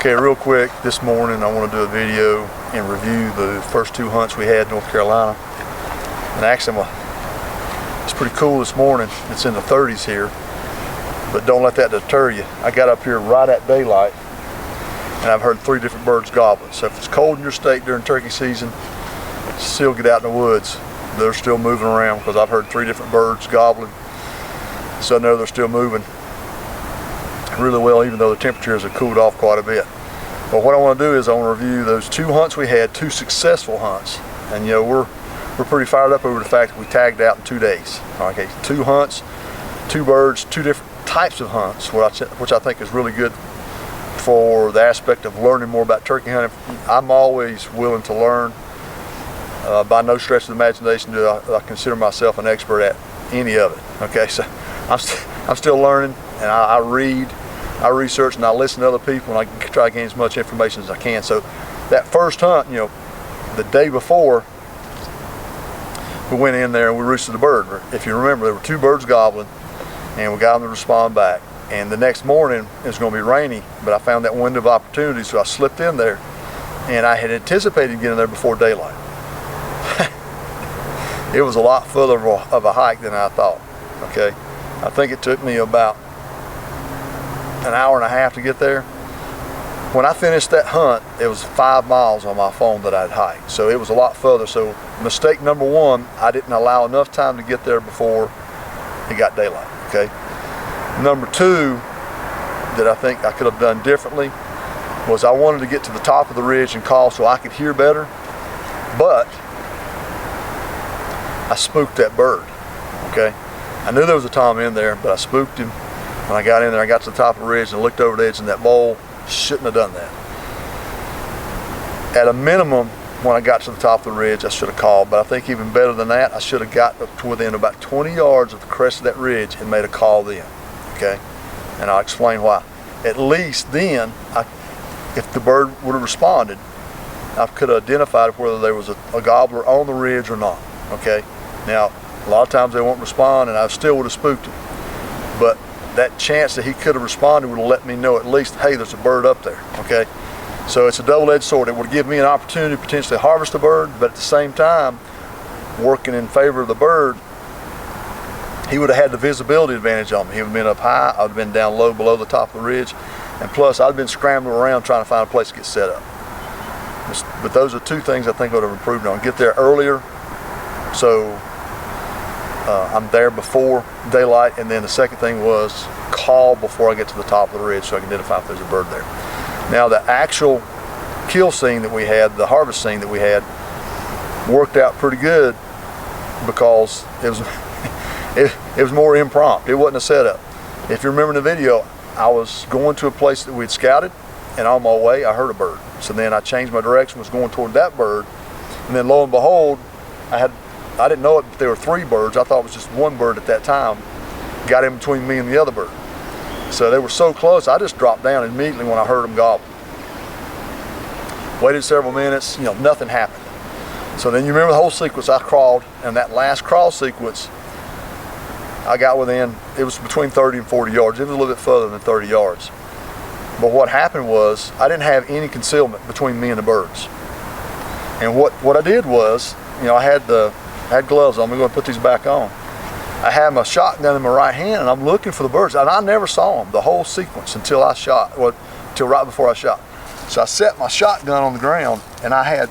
Okay, real quick, this morning I want to do a video and review the first 2 hunts we had in North Carolina. And actually, it's pretty cool this morning. It's in the 30s here, but don't let that deter you. I got up here right at daylight, and I've heard 3 different birds gobbling. So if it's cold in your state during turkey season, still get out in the woods. They're still moving around because I've heard 3 different birds gobbling. So I know they're still moving really well, even though the temperatures have cooled off quite a bit. But what I want to do is I want to review those 2 hunts we had, 2 successful hunts. And you know, we're pretty fired up over the fact that we tagged out in 2 days. Okay, 2 hunts, 2 birds, 2 different types of hunts, which I think is really good for the aspect of learning more about turkey hunting. I'm always willing to learn. By no stretch of the imagination do I consider myself an expert at any of it. Okay, so I'm still learning, and I read, I research, and I listen to other people, and I try to gain as much information as I can. So that first hunt, you know, the day before, we went in there and we roosted a bird. If you remember, there were 2 birds gobbling, and we got them to respond back. And the next morning it was going to be rainy, but I found that window of opportunity, so I slipped in there, and I had anticipated getting there before daylight. It was a lot further of a hike than I thought. Okay, I think it took me about an hour and a half to get there. When I finished that hunt, it was 5 miles on my phone that I'd hiked, so it was a lot further. So mistake number 1, I didn't allow enough time to get there before it got daylight. Okay, number 2 that I think I could have done differently was I wanted to get to the top of the ridge and call so I could hear better, but I spooked that bird. Okay, I knew there was a tom in there, but I spooked him. When I got in there, I got to the top of the ridge and looked over the edge, and that bull shouldn't have done that. At a minimum, when I got to the top of the ridge, I should have called, but I think even better than that, I should have got up to within about 20 yards of the crest of that ridge and made a call then. Okay, and I'll explain why. At least then, if the bird would have responded, I could have identified whether there was a gobbler on the ridge or not. Okay, now a lot of times they won't respond, and I still would have spooked him, but that chance that he could have responded would have let me know at least, hey, there's a bird up there. Okay, so it's a double-edged sword. It would give me an opportunity to potentially harvest a bird, but at the same time, working in favor of the bird, he would have had the visibility advantage on me. He would have been up high, I would have been down low below the top of the ridge, and plus I'd have been scrambling around trying to find a place to get set up. But those are 2 things I think I would have improved on. Get there earlier, so I'm there before daylight, and then the second thing was call before I get to the top of the ridge so I can identify if there's a bird there. Now the actual kill scene that we had, the harvest scene that we had, worked out pretty good because it was it was more impromptu. It wasn't a setup. If you remember in the video, I was going to a place that we'd scouted, and on my way I heard a bird. So then I changed my direction, was going toward that bird, and then lo and behold, I didn't know it, but there were 3 birds. I thought it was just 1 bird at that time. Got in between me and the other bird. So they were so close, I just dropped down immediately when I heard them gobble. Waited several minutes, you know, nothing happened. So then you remember the whole sequence. I crawled, and that last crawl sequence, I got within, it was between 30 and 40 yards. It was a little bit further than 30 yards. But what happened was, I didn't have any concealment between me and the birds. And what I did was, you know, I had gloves on. I'm going to put these back on. I had my shotgun in my right hand, and I'm looking for the birds. And I never saw them the whole sequence until I shot, well, until right before I shot. So I set my shotgun on the ground, and I had,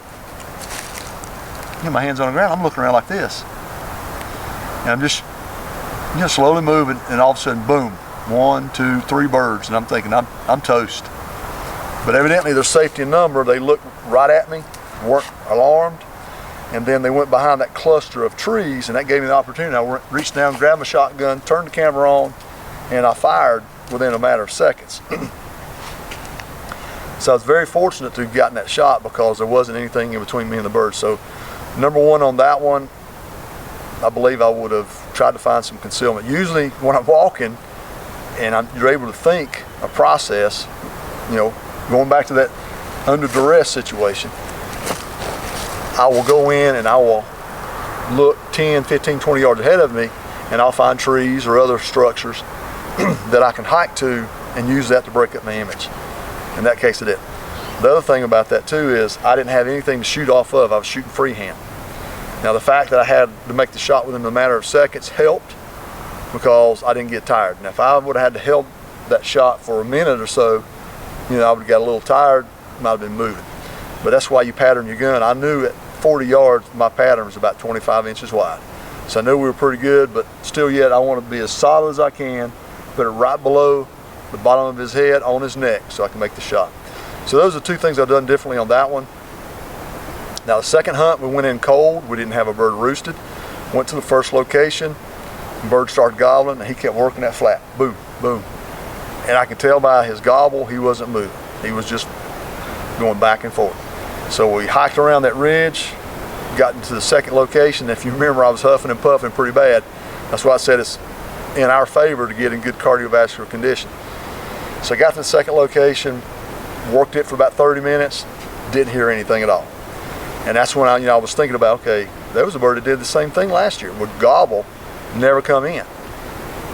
you know, my hands on the ground. I'm looking around like this, and I'm just, you know, slowly moving, and all of a sudden, boom, 1, 2, 3 birds, and I'm thinking I'm toast. But evidently, there's safety in number. They looked right at me, weren't alarmed. And then they went behind that cluster of trees, and that gave me the opportunity. I reached down, grabbed my shotgun, turned the camera on, and I fired within a matter of seconds. So I was very fortunate to have gotten that shot because there wasn't anything in between me and the birds. So number 1 on that one, I believe I would have tried to find some concealment. Usually when I'm walking and you're able to think a process, you know, going back to that under duress situation, I will go in and I will look 10, 15, 20 yards ahead of me, and I'll find trees or other structures that I can hike to and use that to break up my image. In that case, it did. The other thing about that too is I didn't have anything to shoot off of. I was shooting freehand. Now the fact that I had to make the shot within a matter of seconds helped because I didn't get tired. Now if I would have had to held that shot for a minute or so, you know, I would have got a little tired, might have been moving. But that's why you pattern your gun. I knew at 40 yards my pattern was about 25 inches wide. So I knew we were pretty good, but still yet I want to be as solid as I can, put it right below the bottom of his head on his neck so I can make the shot. So those are two things I've done differently on that one. Now the second hunt, we went in cold. We didn't have a bird roosted. Went to the first location. The bird started gobbling, and he kept working that flat. Boom, boom. And I could tell by his gobble, he wasn't moving. He was just going back and forth. So we hiked around that ridge, got into the second location. If you remember, I was huffing and puffing pretty bad. That's why I said it's in our favor to get in good cardiovascular condition. So I got to the second location, worked it for about 30 minutes, didn't hear anything at all. And that's when I was thinking about, okay, there was a bird that did the same thing last year, would gobble, never come in.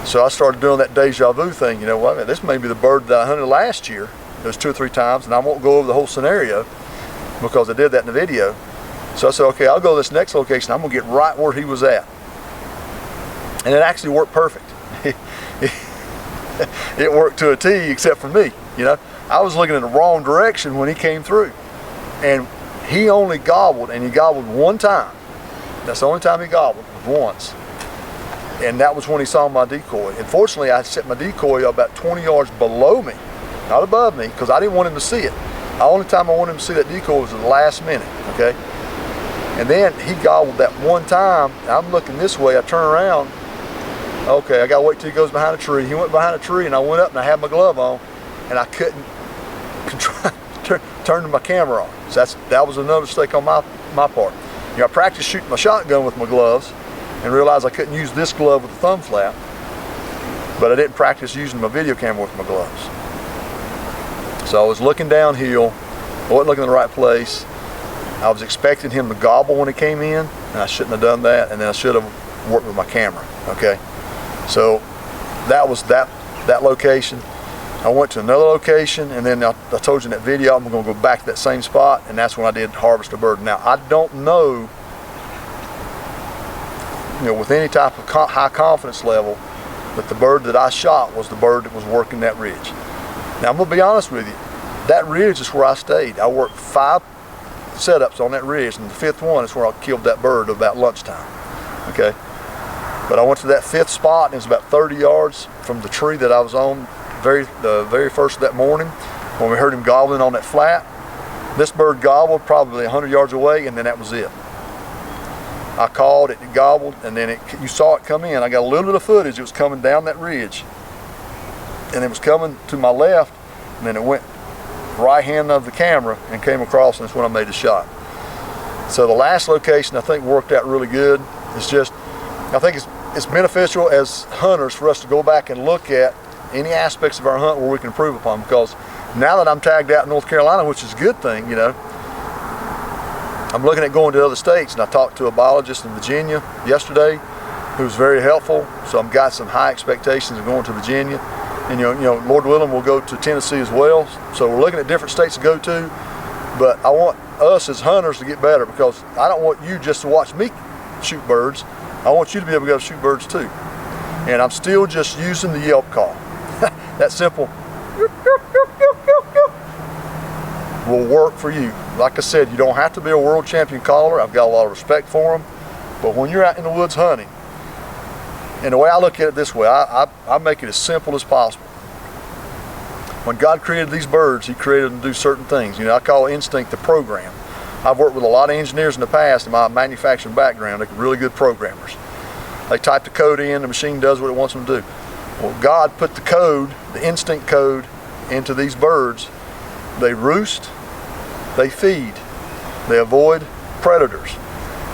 So I started doing that deja vu thing. You know what? This may be the bird that I hunted last year. It was 2 or 3 times, and I won't go over the whole scenario because I did that in the video. So I said, okay, I'll go to this next location. I'm gonna get right where he was at. And it actually worked perfect. It worked to a T except for me, you know. I was looking in the wrong direction when he came through. And he only gobbled, and he gobbled one time. That's the only time he gobbled, was once. And that was when he saw my decoy. Unfortunately, I set my decoy about 20 yards below me, not above me, because I didn't want him to see it. The only time I wanted him to see that decoy was at the last minute, okay? And then he gobbled that one time. I'm looking this way, I turn around. Okay, I gotta wait till he goes behind a tree. He went behind a tree, and I went up and I had my glove on, and I couldn't turn my camera on. So that was another mistake on my part. You know, I practiced shooting my shotgun with my gloves and realized I couldn't use this glove with the thumb flap, but I didn't practice using my video camera with my gloves. So I was looking downhill, I wasn't looking in the right place. I was expecting him to gobble when he came in, and I shouldn't have done that, and then I should have worked with my camera, okay? So that was that location. I went to another location, and then I told you in that video I'm going to go back to that same spot, and that's when I did harvest a bird. Now I don't know, with any type of high confidence level that the bird that I shot was the bird that was working that ridge. Now I'm going to be honest with you, that ridge is where I stayed. I worked 5 setups on that ridge, and the 5th one is where I killed that bird about lunchtime, okay? But I went to that 5th spot, and it was about 30 yards from the tree that I was on the very first of that morning when we heard him gobbling on that flat. This bird gobbled probably 100 yards away, and then that was it. I called it, it gobbled, and then you saw it come in. I got a little bit of footage. It was coming down that ridge, and it was coming to my left, and then it went right hand of the camera and came across, and that's when I made the shot. So the last location I think worked out really good. It's just, I think it's beneficial as hunters for us to go back and look at any aspects of our hunt where we can improve upon, because now that I'm tagged out in North Carolina, which is a good thing, you know, I'm looking at going to other states, and I talked to a biologist in Virginia yesterday who was very helpful, so I've got some high expectations of going to Virginia, and you know, Lord willing, we'll go to Tennessee as well. So we're looking at different states to go to, but I want us as hunters to get better, because I don't want you just to watch me shoot birds. I want you to be able to go shoot birds too. And I'm still just using the yelp call. That simple will work for you. Like I said, you don't have to be a world champion caller. I've got a lot of respect for them. But when you're out in the woods hunting, and the way I look at it this way, I make it as simple as possible. When God created these birds, He created them to do certain things. You know, I call instinct the program. I've worked with a lot of engineers in the past in my manufacturing background. They're really good programmers. They type the code in, the machine does what it wants them to do. Well, God put the code, the instinct code, into these birds. They roost, they feed, they avoid predators,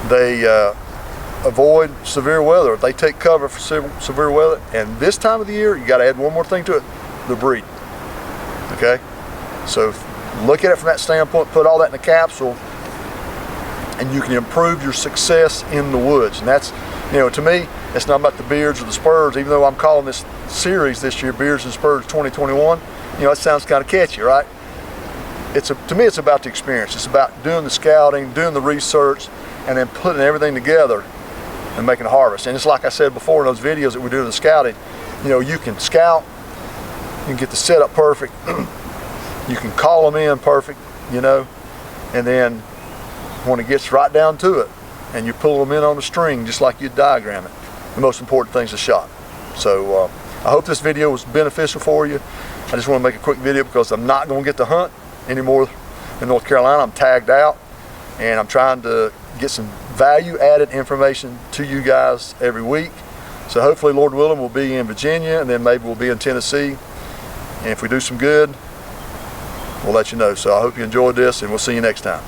they avoid severe weather. They take cover for severe weather. And this time of the year, you got to add one more thing to it: the breeding. Okay, so look at it from that standpoint. Put all that in a capsule, and you can improve your success in the woods. And that's, you know, to me, it's not about the Beards or the Spurs, even though I'm calling this series this year Beards and Spurs 2021. You know, it sounds kind of catchy, right? to me, it's about the experience. It's about doing the scouting, doing the research, and then putting everything together and making a harvest. And it's like I said before in those videos that we do in the scouting, you know, you can scout, you can get the setup perfect, you can call them in perfect, you know, and then when it gets right down to it, and you pull them in on the string just like you diagram it, the most important thing is the shot. So I hope this video was beneficial for you. I just want to make a quick video because I'm not going to get to hunt anymore in North Carolina. I'm tagged out, and I'm trying to get some value-added information to you guys every week. So hopefully, Lord willing, we'll be in Virginia, and then maybe we'll be in Tennessee. And if we do some good, we'll let you know. So I hope you enjoyed this, and we'll see you next time.